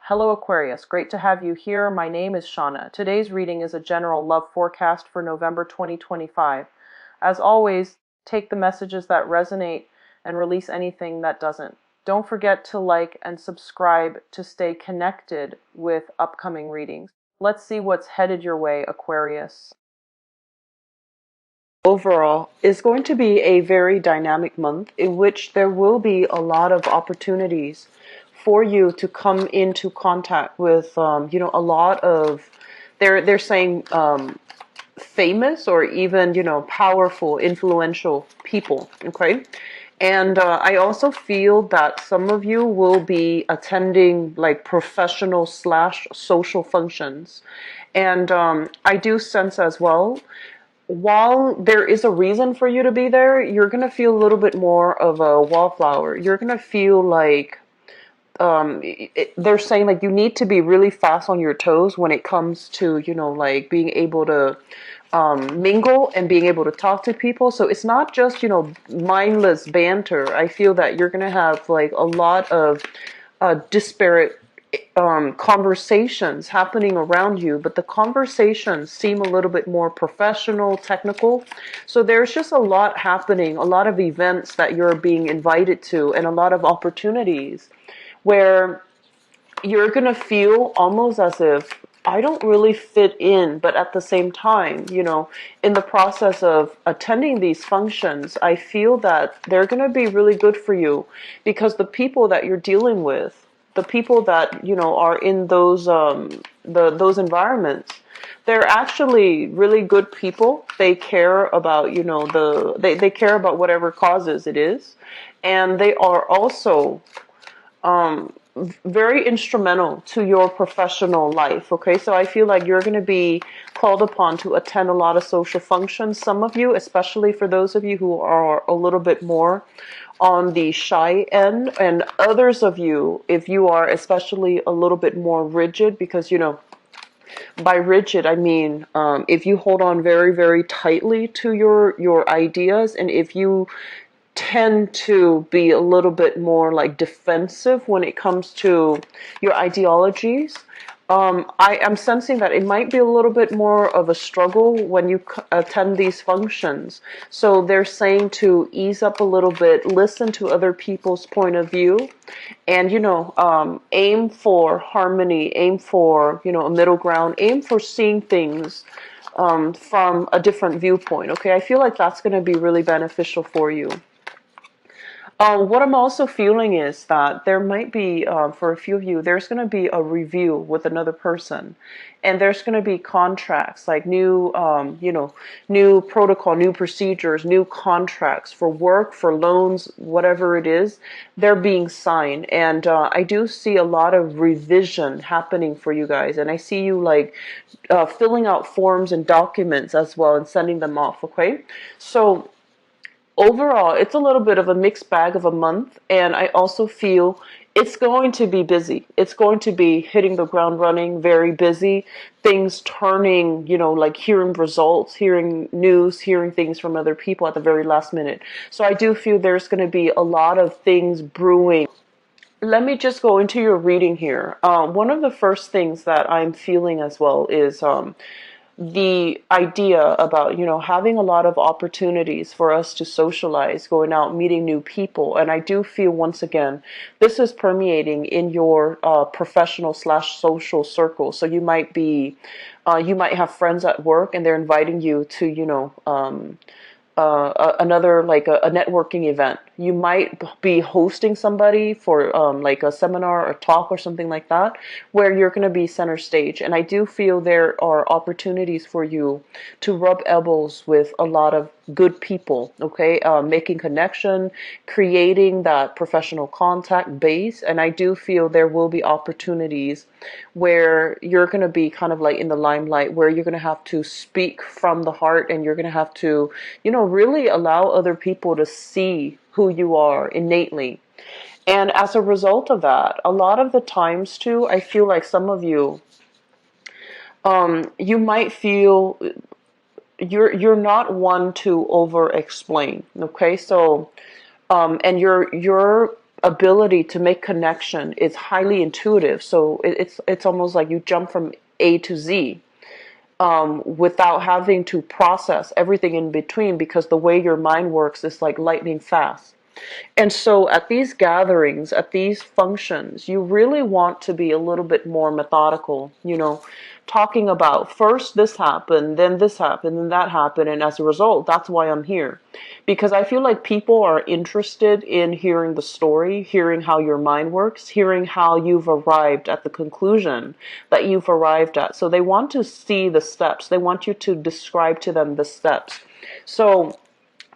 Hello Aquarius, great to have you here. My name is Shauna. Today's reading is a general love forecast for November 2025. As always, take the messages that resonate and release anything that doesn't. Don't forget to like and subscribe to stay connected with upcoming readings. Let's see what's headed your way, Aquarius. Overall, is going to be a very dynamic month in which there will be a lot of opportunities for you to come into contact with, a lot of, they're saying famous or even, powerful, influential people, okay? And I also feel that some of you will be attending like professional slash social functions. And I do sense as well, while there is a reason for you to be there, you're going to feel a little bit more of a wallflower. You're going to feel like they're saying like you need to be really fast on your toes when it comes to, like being able to mingle and being able to talk to people. So it's not just, mindless banter. I feel that you're going to have like a lot of disparate conversations happening around you, but the conversations seem a little bit more professional, technical. So there's just a lot happening, a lot of events that you're being invited to, and a lot of opportunities where you're going to feel almost as if I don't really fit in, but at the same time, in the process of attending these functions, I feel that they're going to be really good for you because the people that you're dealing with, the people that, are in those those environments, they're actually really good people. They care about, they care about whatever causes it is. And they are also very instrumental to your professional life. Okay, so I feel like you're going to be called upon to attend a lot of social functions. Some of you, especially for those of you who are a little bit more on the shy end, and others of you, if you are especially a little bit more rigid, because by rigid I mean if you hold on very, very tightly to your ideas, and if you tend to be a little bit more like defensive when it comes to your ideologies. I am sensing that it might be a little bit more of a struggle when you attend these functions. So they're saying to ease up a little bit, listen to other people's point of view, and aim for harmony, aim for a middle ground, aim for seeing things from a different viewpoint. Okay, I feel like that's going to be really beneficial for you. What I'm also feeling is that there might be, for a few of you, there's going to be a review with another person, and there's going to be contracts, like new, new protocol, new procedures, new contracts for work, for loans, whatever it is, they're being signed. And I do see a lot of revision happening for you guys, and I see you like filling out forms and documents as well and sending them off. Okay, so overall, it's a little bit of a mixed bag of a month, and I also feel it's going to be busy. It's going to be hitting the ground running, very busy, things turning, like hearing results, hearing news, hearing things from other people at the very last minute. So I do feel there's going to be a lot of things brewing. Let me just go into your reading here. One of the first things that I'm feeling as well is the idea about having a lot of opportunities for us to socialize, going out, meeting new people. And I do feel, once again, this is permeating in your professional slash social circle. So you might be you might have friends at work and they're inviting you to another like a networking event. You might be hosting somebody for like a seminar or talk or something like that, where you're going to be center stage. And I do feel there are opportunities for you to rub elbows with a lot of good people, okay? Making connection, creating that professional contact base. And I do feel there will be opportunities where you're going to be kind of like in the limelight, where you're going to have to speak from the heart, and you're going to have to, really allow other people to see who you are innately. And as a result of that, a lot of the times too, I feel like some of you, you might feel you're not one to over explain. Okay, so and you're ability to make connection is highly intuitive. So it's almost like you jump from A to Z, without having to process everything in between, because the way your mind works is like lightning fast. And so at these gatherings, at these functions, you really want to be a little bit more methodical, talking about first this happened, then that happened, and as a result, that's why I'm here. Because I feel like people are interested in hearing the story, hearing how your mind works, hearing how you've arrived at the conclusion that you've arrived at. So they want to see the steps. They want you to describe to them the steps. So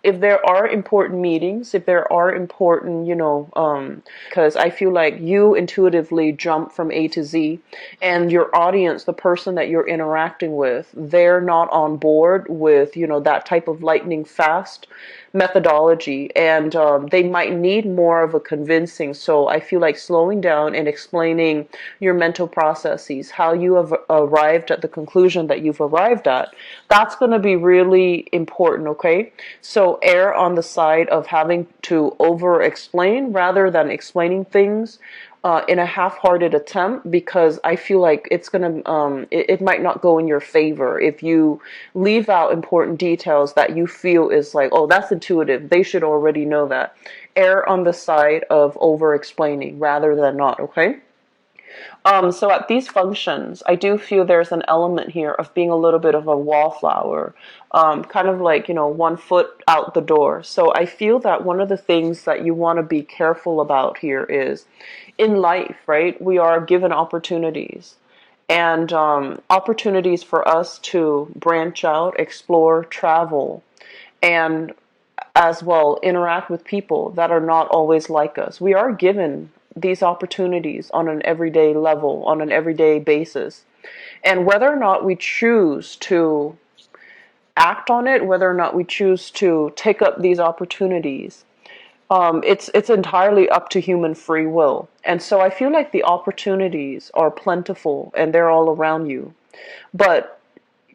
if there are important meetings, if there are important, because I feel like you intuitively jump from A to Z, and your audience, the person that you're interacting with, they're not on board with, that type of lightning fast methodology, and they might need more of a convincing. So I feel like slowing down and explaining your mental processes, how you have arrived at the conclusion that you've arrived at, that's going to be really important, okay? So err on the side of having to over explain rather than explaining things in a half-hearted attempt, because I feel like it's gonna it might not go in your favor if you leave out important details that you feel is like, oh, that's intuitive, they should already know that. Err on the side of over explaining rather than not, okay? So at these functions, I do feel there's an element here of being a little bit of a wallflower, kind of like, 1 foot out the door. So I feel that one of the things that you want to be careful about here is, in life, right, we are given opportunities. And opportunities for us to branch out, explore, travel, and as well interact with people that are not always like us. We are given these opportunities on an everyday level, on an everyday basis. And whether or not we choose to act on it, whether or not we choose to take up these opportunities, it's entirely up to human free will. And so I feel like the opportunities are plentiful and they're all around you. But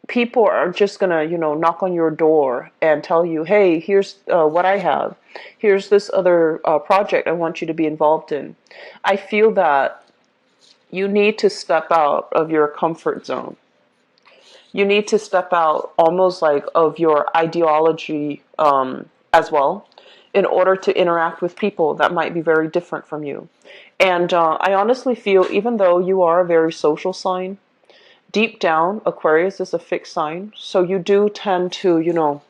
people are just gonna, knock on your door and tell you, hey, here's what I have. Here's this other project I want you to be involved in. I feel that you need to step out of your comfort zone. You need to step out almost like of your ideology as well, in order to interact with people that might be very different from you. And I honestly feel, even though you are a very social sign, deep down, Aquarius is a fixed sign, so you do tend to,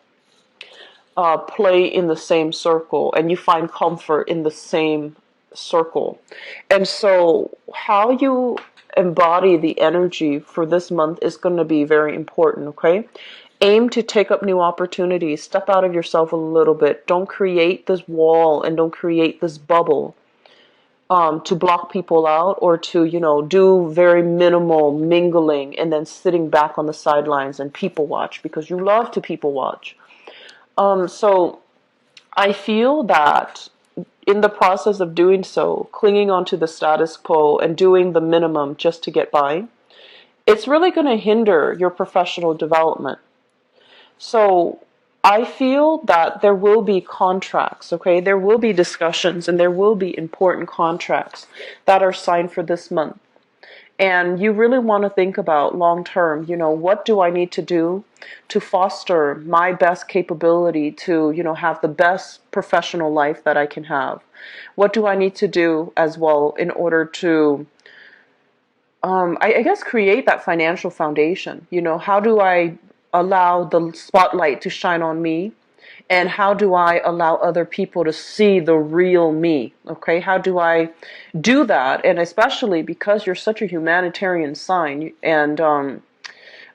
play in the same circle, and you find comfort in the same circle. And so how you embody the energy for this month is going to be very important, okay? Aim to take up new opportunities. Step out of yourself a little bit. Don't create this wall and don't create this bubble to block people out, or to, do very minimal mingling and then sitting back on the sidelines and people watch, because you love to people watch. So I feel that in the process of doing so, clinging onto the status quo and doing the minimum just to get by, it's really going to hinder your professional development. So I feel that there will be contracts, okay? There will be discussions and there will be important contracts that are signed for this month. And you really want to think about long term, what do I need to do to foster my best capability to, have the best professional life that I can have? What do I need to do as well in order to, I guess, create that financial foundation? How do I allow the spotlight to shine on me? And how do I allow other people to see the real me? Okay, how do I do that? And especially because you're such a humanitarian sign, and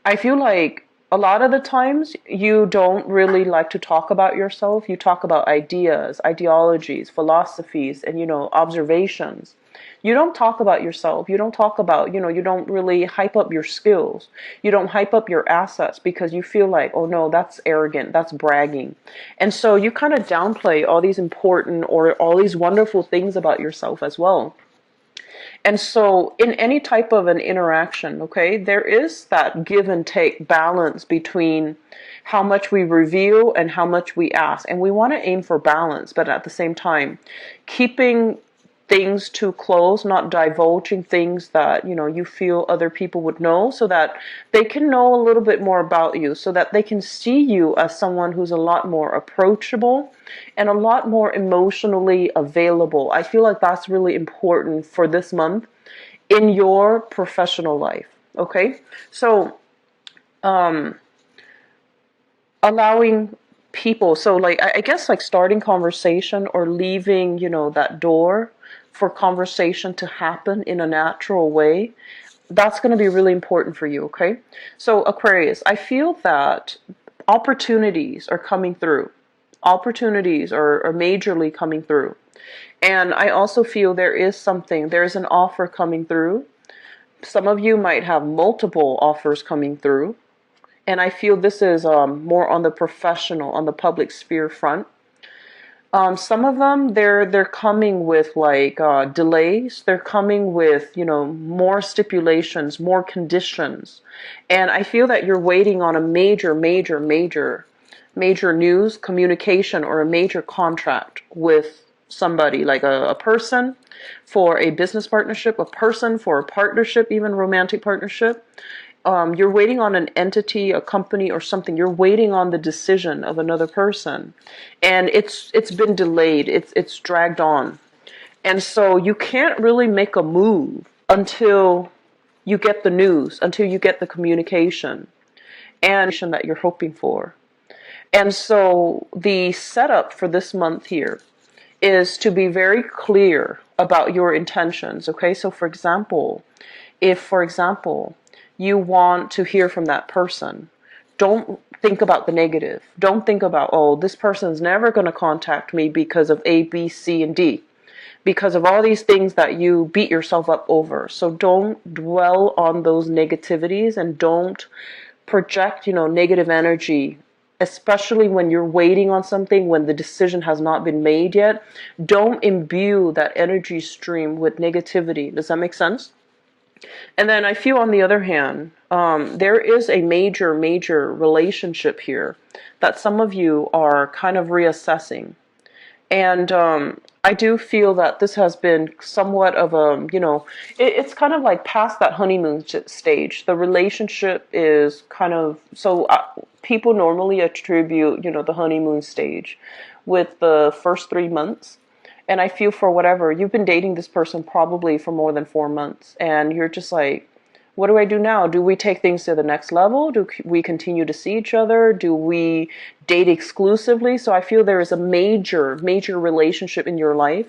I feel like a lot of the times you don't really like to talk about yourself. You talk about ideas, ideologies, philosophies, and, observations. You don't talk about yourself. You don't talk about, you don't really hype up your skills. You don't hype up your assets because you feel like, oh no, that's arrogant, that's bragging. And so you kind of downplay all these important or all these wonderful things about yourself as well. And so in any type of an interaction, okay, there is that give and take balance between how much we reveal and how much we ask. And we want to aim for balance, but at the same time, keeping things too close, not divulging things that, you know, you feel other people would know, so that they can know a little bit more about you, so that they can see you as someone who's a lot more approachable and a lot more emotionally available. I feel like that's really important for this month in your professional life. Okay, so allowing people, so like I guess like starting conversation or leaving, you know, that door for conversation to happen in a natural way, that's going to be really important for you. Okay, so Aquarius, I feel that opportunities are coming through. Opportunities are majorly coming through. And I also feel there's an offer coming through. Some of you might have multiple offers coming through. And I feel this is more on the professional, on the public sphere front. Some of them, they're coming with like delays. They're coming with, you know, more stipulations, more conditions. And I feel that you're waiting on a major news, communication, or a major contract with somebody, like a person for a business partnership, a person for a partnership, even romantic partnership. You're waiting on an entity, a company, or something. You're waiting on the decision of another person, and it's been delayed. It's dragged on, and so you can't really make a move until you get the news, until you get the communication and that you're hoping for. And so the setup for this month here is to be very clear about your intentions. Okay, so for example, if, for example, you want to hear from that person, don't think about the negative. Don't think about, oh, this person's never going to contact me because of A, B, C, and D, because of all these things that you beat yourself up over. So don't dwell on those negativities, and don't project, you know, negative energy, especially when you're waiting on something, when the decision has not been made yet. Don't imbue that energy stream with negativity. Does that make sense? And then I feel, on the other hand, there is a major relationship here that some of you are kind of reassessing. And I do feel that this has been somewhat of a, you know, it's kind of like past that honeymoon stage. The relationship is kind of, so people normally attribute, you know, the honeymoon stage with the first 3 months. And I feel, for whatever, you've been dating this person probably for more than 4 months, and you're just like, what do I do now? Do we take things to the next level? Do we continue to see each other? Do we date exclusively? So I feel there is a major relationship in your life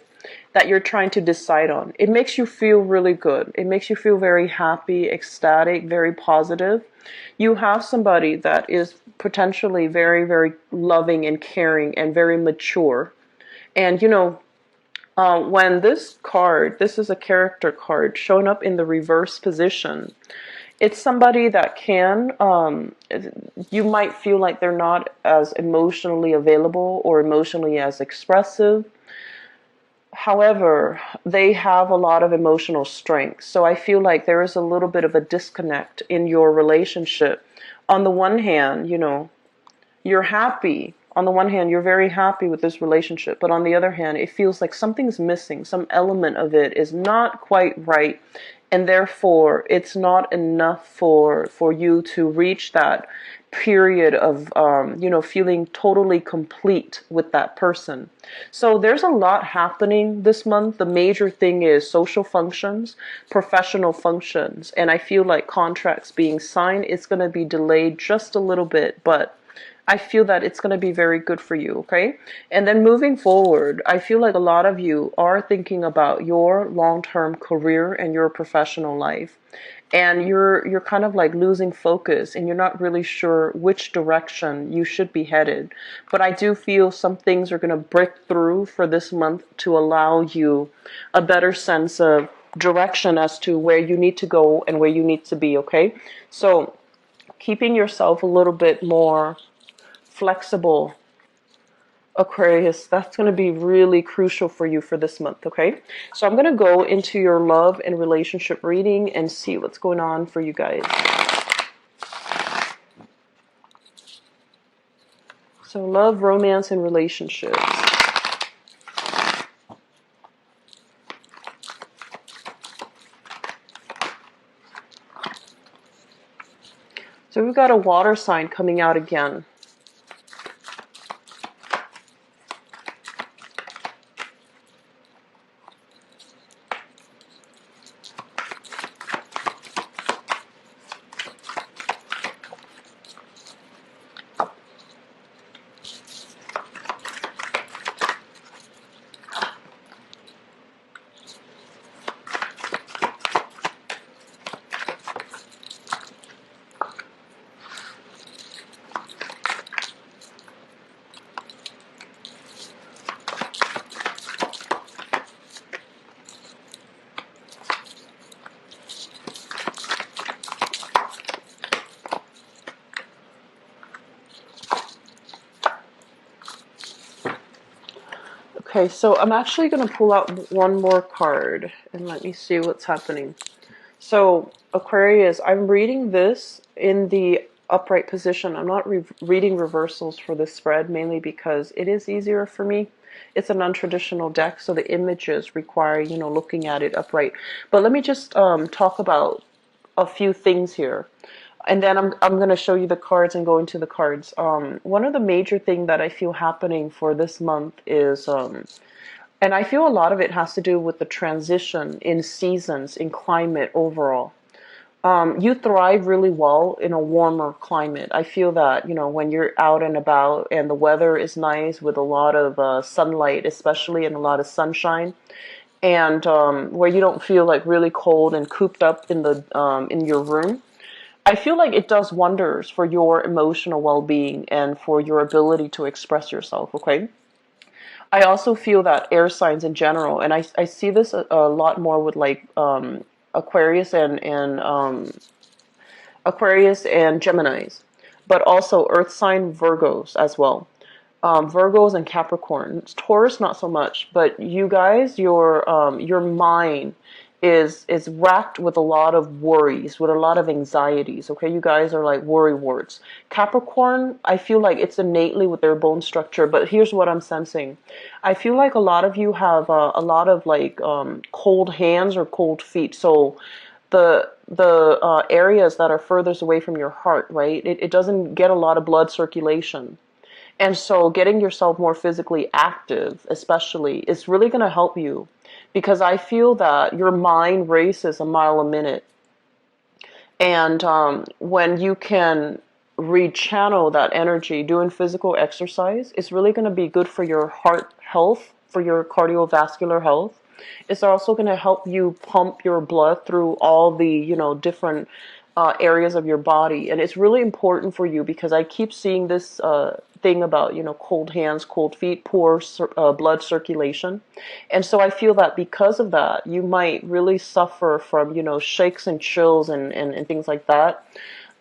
that you're trying to decide on. It makes you feel really good. It makes you feel very happy, ecstatic, very positive. You have somebody that is potentially very loving and caring and very mature. And, you know, when this card, this is a character card, showing up in the reverse position, it's somebody that can, you might feel like they're not as emotionally available or emotionally as expressive. However, they have a lot of emotional strength. So I feel like there is a little bit of a disconnect in your relationship. On the one hand, you know, you're happy. On the one hand, you're very happy with this relationship, but on the other hand, it feels like something's missing. Some element of it is not quite right, and therefore it's not enough for you to reach that period of, you know, feeling totally complete with that person. So there's a lot happening this month. The major thing is social functions, professional functions, and I feel like contracts being signed. It's going to be delayed just a little bit, but I feel that it's going to be very good for you, okay? And then moving forward, I feel like a lot of you are thinking about your long-term career and your professional life. And you're kind of like losing focus, and you're not really sure which direction you should be headed. But I do feel some things are going to break through for this month to allow you a better sense of direction as to where you need to go and where you need to be, okay? So keeping yourself a little bit more flexible, Aquarius, that's going to be really crucial for you for this month, okay? So I'm going to go into your love and relationship reading and see what's going on for you guys. So love, romance, and relationships. So we've got a water sign coming out again. Okay, so I'm actually going to pull out one more card and let me see what's happening. So, Aquarius, I'm reading this in the upright position. I'm not reading reversals for this spread, mainly because it is easier for me. It's an untraditional deck, so the images require, looking at it upright. But let me just talk about a few things here. And then I'm going to show you the cards and go into the cards. One of the major thing that I feel happening for this month is, and I feel a lot of it has to do with the transition in seasons, in climate overall. You thrive really well in a warmer climate. I feel that, when you're out and about and the weather is nice with a lot of sunlight, especially, and a lot of sunshine, and where you don't feel like really cold and cooped up in your room. I feel like it does wonders for your emotional well-being and for your ability to express yourself, okay? I also feel that air signs in general, and I see this a lot more with like Aquarius and Geminis, but also Earth sign Virgos as well. Virgos and Capricorn. Taurus, not so much, but you guys, your mind is racked with a lot of worries, with a lot of anxieties. Okay, you guys are like worry warts. Capricorn, I feel like it's innately with their bone structure, but here's what I'm sensing. I feel like a lot of you have a lot of like cold hands or cold feet. So the areas that are furthest away from your heart, right? It doesn't get a lot of blood circulation. And so getting yourself more physically active, especially, is really going to help you, because I feel that your mind races a mile a minute. And when you can rechannel that energy doing physical exercise, it's really going to be good for your heart health, for your cardiovascular health. It's also going to help you pump your blood through all the, different areas of your body. And it's really important for you because I keep seeing this thing about, cold hands, cold feet, poor blood circulation. And so I feel that because of that, you might really suffer from, shakes and chills and things like that.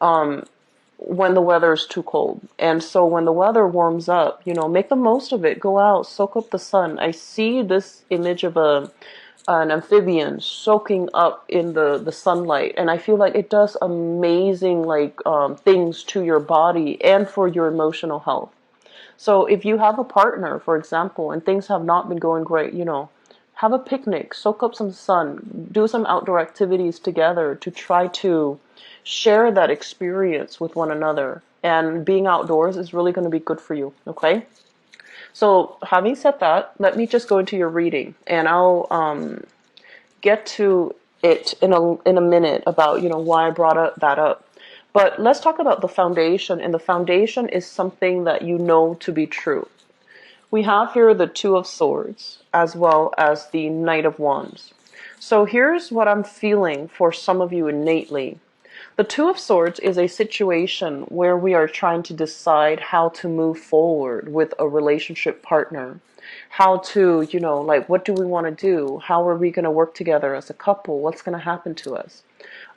When the weather is too cold. And so when the weather warms up, make the most of it. Go out, soak up the sun. I see this image of an amphibian soaking up in the sunlight, and I feel like it does amazing things to your body and for your emotional health. So if you have a partner, for example, and things have not been going great, have a picnic, soak up some sun, do some outdoor activities together to try to share that experience with one another. And being outdoors is really going to be good for you, okay? So having said that, let me just go into your reading, and I'll get to it in a minute about, why I brought that up. But let's talk about the foundation, and the foundation is something that you know to be true. We have here the Two of Swords as well as the Knight of Wands. So here's what I'm feeling for some of you innately. The Two of Swords is a situation where we are trying to decide how to move forward with a relationship partner. How to, what do we want to do? How are we going to work together as a couple? What's going to happen to us?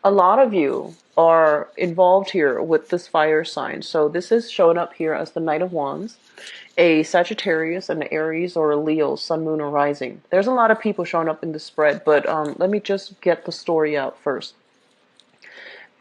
A lot of you are involved here with this fire sign. So this is showing up here as the Knight of Wands, a Sagittarius, an Aries, or a Leo, Sun, Moon, or Rising. There's a lot of people showing up in the spread, but let me just get the story out first.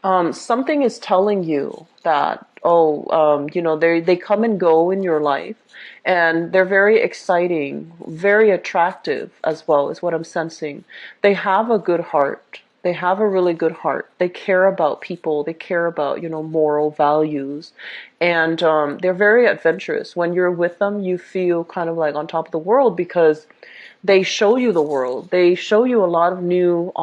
Something is telling you that, they come and go in your life, and they're very exciting, very attractive as well, is what I'm sensing. They have a good heart. They have a really good heart. They care about people. They care about, moral values. And they're very adventurous. When you're with them, you feel kind of like on top of the world because they show you the world. They show you a lot of new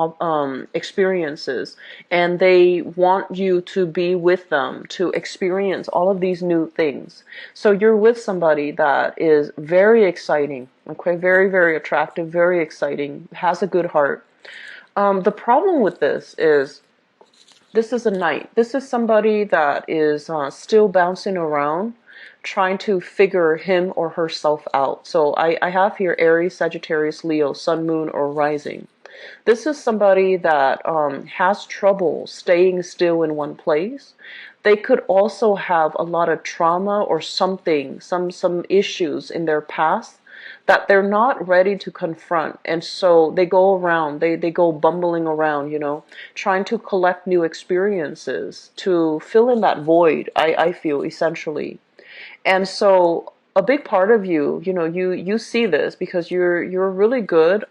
experiences, and they want you to be with them to experience all of these new things. So you're with somebody that is very exciting, okay, very, very attractive, very exciting, has a good heart. The problem with this is a knight. This is somebody that is still bouncing around, trying to figure him or herself out. So I have here Aries, Sagittarius, Leo, Sun, Moon, or Rising. This is somebody that has trouble staying still in one place. They could also have a lot of trauma or something, some issues in their past that they're not ready to confront. And so they go around, they go bumbling around, trying to collect new experiences to fill in that void, I feel, essentially. And so a big part of you, you see this because you're really good,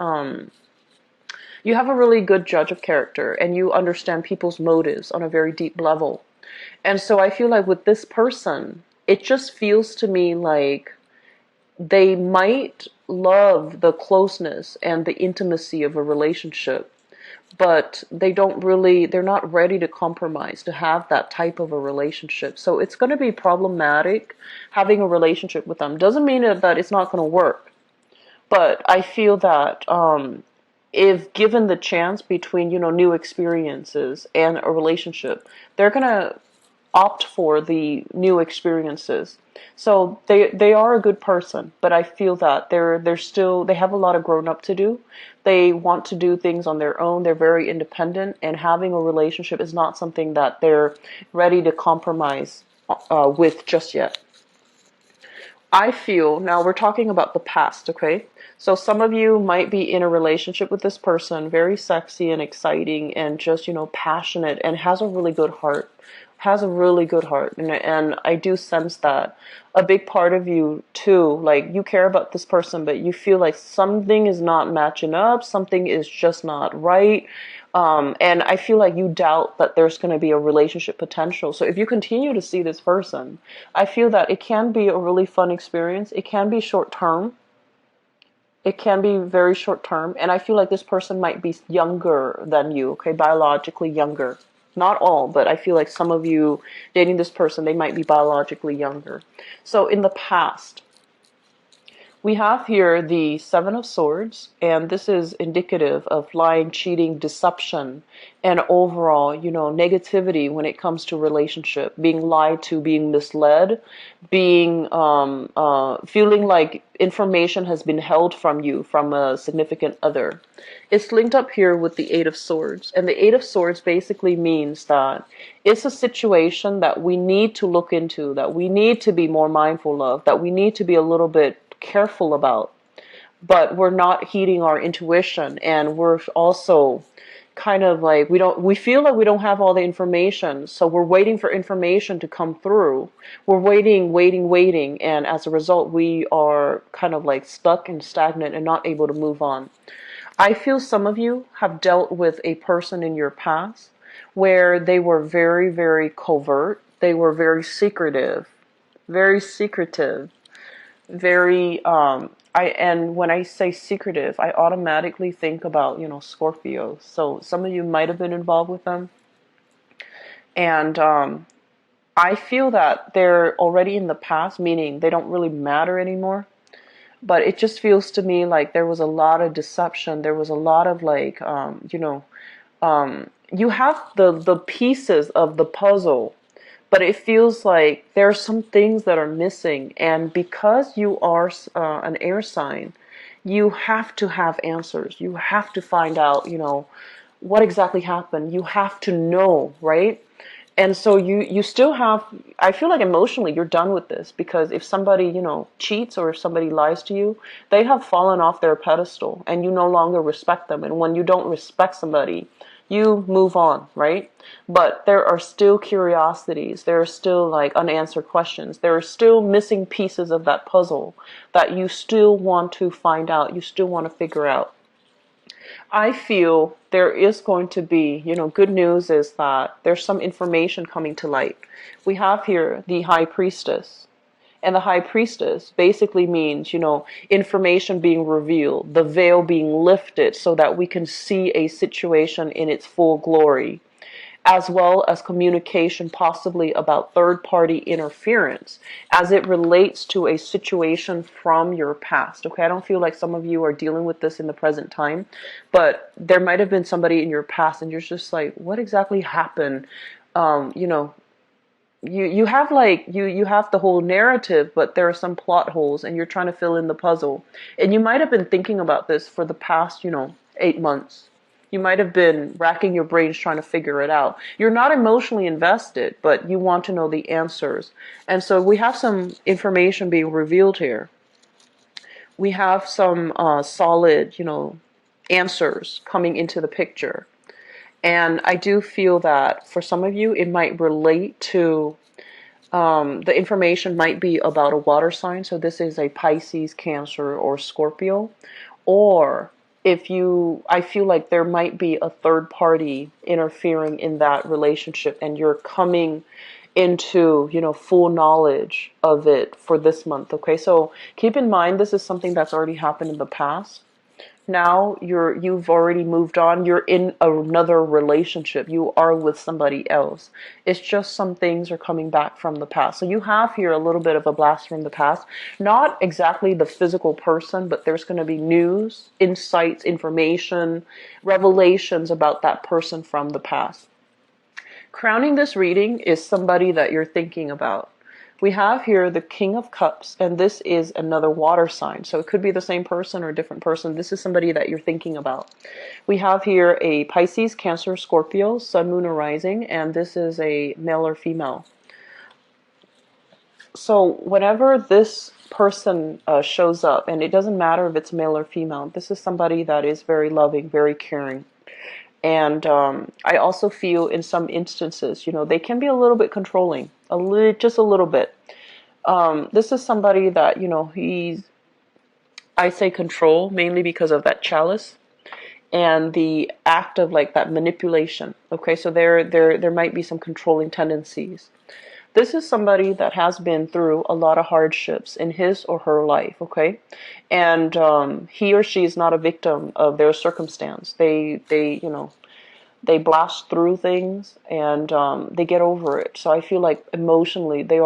you have a really good judge of character and you understand people's motives on a very deep level. And so I feel like with this person, it just feels to me like they might love the closeness and the intimacy of a relationship, but they're not ready to compromise to have that type of a relationship. So it's going to be problematic having a relationship with them. Doesn't mean that it's not going to work, but I feel that if given the chance between, new experiences and a relationship, they're going to opt for the new experiences. So they are a good person, but I feel that they have a lot of grown up to do. They want to do things on their own. They're very independent, and having a relationship is not something that they're ready to compromise with just yet. I feel, now we're talking about the past, okay? So some of you might be in a relationship with this person, very sexy and exciting and just, passionate and has a really good heart. Has a really good heart. And I do sense that a big part of you too, like you care about this person, but you feel like something is not matching up, something is just not right. And I feel like you doubt that there's going to be a relationship potential. So if you continue to see this person, I feel that it can be a really fun experience. It can be short term. It can be very short term. And I feel like this person might be younger than you, okay, biologically younger. Not all, but I feel like some of you dating this person, they might be biologically younger. So in the past, we have here the Seven of Swords, and this is indicative of lying, cheating, deception, and overall, negativity when it comes to relationship, being lied to, being misled, being feeling like information has been held from you from a significant other. It's linked up here with the Eight of Swords, and the Eight of Swords basically means that it's a situation that we need to look into, that we need to be more mindful of, that we need to be a little bit careful about, but we're not heeding our intuition, and we're also kind of like we feel like we don't have all the information, so we're waiting for information to come through. We're waiting, and as a result we are kind of like stuck and stagnant and not able to move on. I feel some of you have dealt with a person in your past where they were very, very covert, they were very secretive, very and when I say secretive, I automatically think about, Scorpio. So some of you might have been involved with them. And I feel that they're already in the past, meaning they don't really matter anymore. But it just feels to me like there was a lot of deception. There was a lot of like, you have the pieces of the puzzle, but it feels like there are some things that are missing. And because you are an air sign, you have to have answers. You have to find out, what exactly happened. You have to know, right? And so you still have, I feel like emotionally you're done with this, because if somebody, cheats or if somebody lies to you, they have fallen off their pedestal and you no longer respect them. And when you don't respect somebody, you move on, right? But there are still curiosities. There are still like unanswered questions. There are still missing pieces of that puzzle that you still want to find out. You still want to figure out. I feel there is going to be, good news is that there's some information coming to light. We have here the High Priestess. And the High Priestess basically means, information being revealed, the veil being lifted so that we can see a situation in its full glory, as well as communication possibly about third-party interference as it relates to a situation from your past. Okay, I don't feel like some of you are dealing with this in the present time, but there might have been somebody in your past and you're just like, what exactly happened? You have you have the whole narrative, but there are some plot holes and you're trying to fill in the puzzle. And you might have been thinking about this for the past, 8 months. You might have been racking your brains trying to figure it out. You're not emotionally invested, but you want to know the answers. And so we have some information being revealed here. We have some solid, answers coming into the picture. And I do feel that for some of you, it might relate to, the information might be about a water sign. So this is a Pisces, Cancer, or Scorpio. Or I feel like there might be a third party interfering in that relationship and you're coming into, full knowledge of it for this month. Okay, so keep in mind, this is something that's already happened in the past. Now you've already moved on. You're in another relationship. You are with somebody else. It's just some things are coming back from the past. So you have here a little bit of a blast from the past. Not exactly the physical person, but there's going to be news, insights, information, revelations about that person from the past. Crowning this reading is somebody that you're thinking about. We have here the King of Cups, and this is another water sign. So it could be the same person or a different person. This is somebody that you're thinking about. We have here a Pisces, Cancer, Scorpio, Sun, Moon, or Rising, and this is a male or female. So whenever this person shows up, and it doesn't matter if it's male or female, this is somebody that is very loving, very caring. And I also feel in some instances, they can be a little bit controlling, just a little bit. This is somebody that, I say control mainly because of that chalice and the act of like that manipulation. Okay, so there might be some controlling tendencies. This is somebody that has been through a lot of hardships in his or her life, okay? And he or she is not a victim of their circumstance. They blast through things and they get over it. So I feel like emotionally they